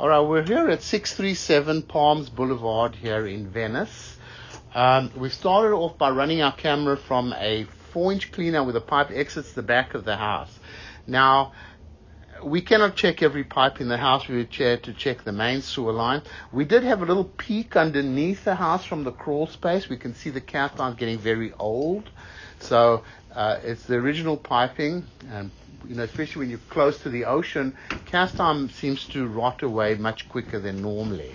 All right, we're here at 637 Palms Blvd here in Venice. We started off by running our camera from a 4-inch cleaner where the pipe exits the back of the house. Now, we cannot check every pipe in the house. We would to check the main sewer line. We did have a little peek underneath the house from the crawl space. We can see the cast iron getting very old. So it's the original piping, and especially when you're close to the ocean, cast iron seems to rot away much quicker than normally.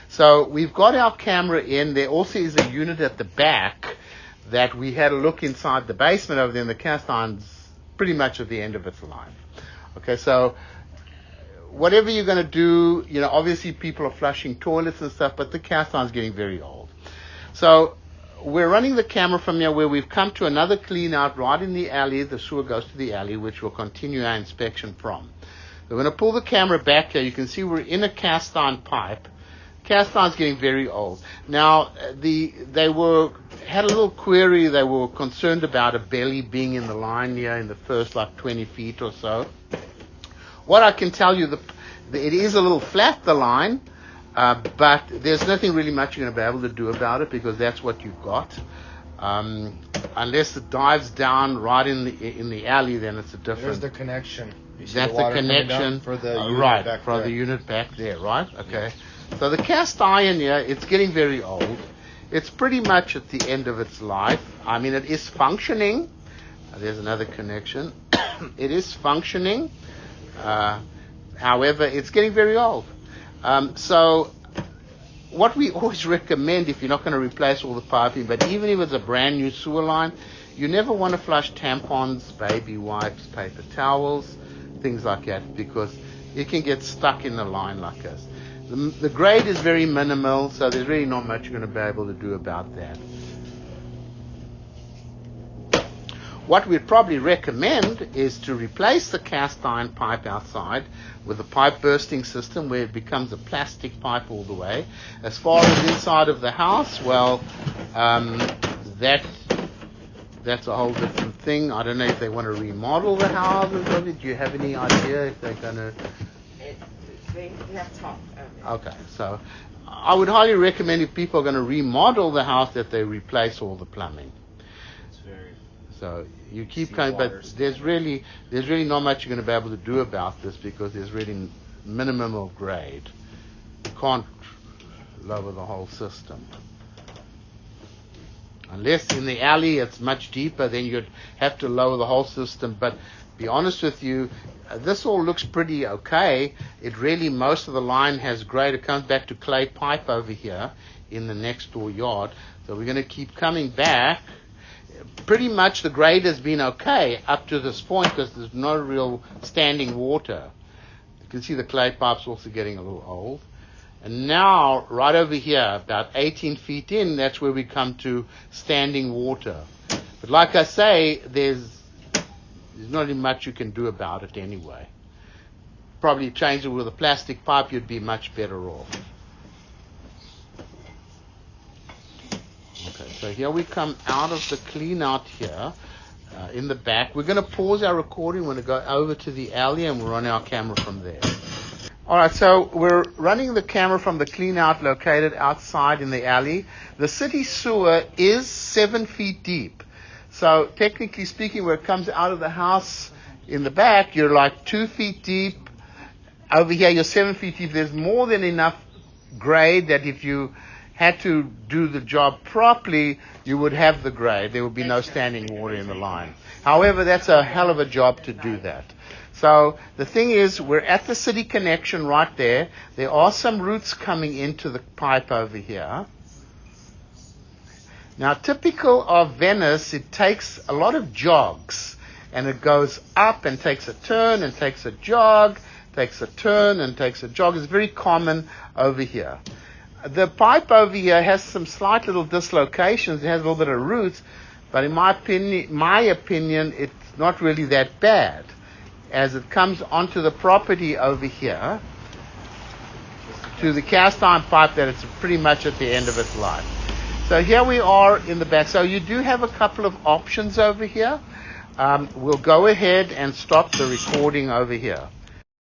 So we've got our camera in. There also is a unit at the back that we had a look inside the basement over there, and the cast iron's pretty much at the end of its life. Okay, so whatever you're going to do, obviously people are flushing toilets and stuff, but the cast iron's getting very old. So we're running the camera from here where we've come to another clean out right in the alley. The sewer goes to the alley, which we'll continue our inspection from. We're going to pull the camera back here. You can see we're in a cast iron pipe. Cast iron's getting very old. Now, they had a little query. They were concerned about a belly being in the line here in the first 20 feet or so. What I can tell you, it is a little flat, the line, but there's nothing really much you're going to be able to do about it because that's what you've got. Unless it dives down right in the alley, then it's a different. There's the connection. That's the connection for the unit right back for there. the unit back there, right? Okay. Yeah. So the cast iron here, it's getting very old. It's pretty much at the end of its life. I mean, it is functioning. There's another connection. It is functioning. However, it's getting very old. So what we always recommend, if you're not going to replace all the piping, but even if it's a brand new sewer line, you never want to flush tampons, baby wipes, paper towels, things like that, because it can get stuck in the line like this. The grade is very minimal, so there's really not much you're going to be able to do about that. What we'd probably recommend is to replace the cast iron pipe outside with a pipe bursting system where it becomes a plastic pipe all the way. As far as inside of the house, well, that's a whole different thing. I don't know if they want to remodel the house or something. Do you have any idea if they're going to? They have talked. Okay, so I would highly recommend if people are going to remodel the house that they replace all the plumbing. So you keep coming, but there's really not much you're going to be able to do about this because there's really minimum of grade. You can't lower the whole system. Unless in the alley it's much deeper, then you'd have to lower the whole system. But be honest with you, this all looks pretty okay. It really, most of the line has grade. It comes back to clay pipe over here in the next door yard. So we're going to keep coming back. Pretty much the grade has been okay up to this point because there's no real standing water. You can see the clay pipe's also getting a little old. And now, right over here, about 18 feet in, that's where we come to standing water. But like I say, there's not really much you can do about it anyway. Probably change it with a plastic pipe, you'd be much better off. Okay, so here we come out of the clean out here in the back. We're going to pause our recording. We're going to go over to the alley and we'll run our camera from there. All right, so we're running the camera from the clean out located outside in the alley. The city sewer is 7 feet deep. So technically speaking, where it comes out of the house in the back, you're like 2 feet deep. Over here, you're 7 feet deep. There's more than enough grade that if you had to do the job properly, you would have the grade. There would be no standing water in the line. However, that's a hell of a job to do that. So the thing is, we're at the city connection right there. There are some roots coming into the pipe over here. Now, typical of Venice, it takes a lot of jogs. And it goes up and takes a turn and takes a jog, takes a turn and takes a jog. It's very common over here. The pipe over here has some slight little dislocations. It has a little bit of roots. But in my opinion, it's not really that bad. As it comes onto the property over here, to the cast iron pipe, that it's pretty much at the end of its life. So here we are in the back. So you do have a couple of options over here. We'll go ahead and stop the recording over here.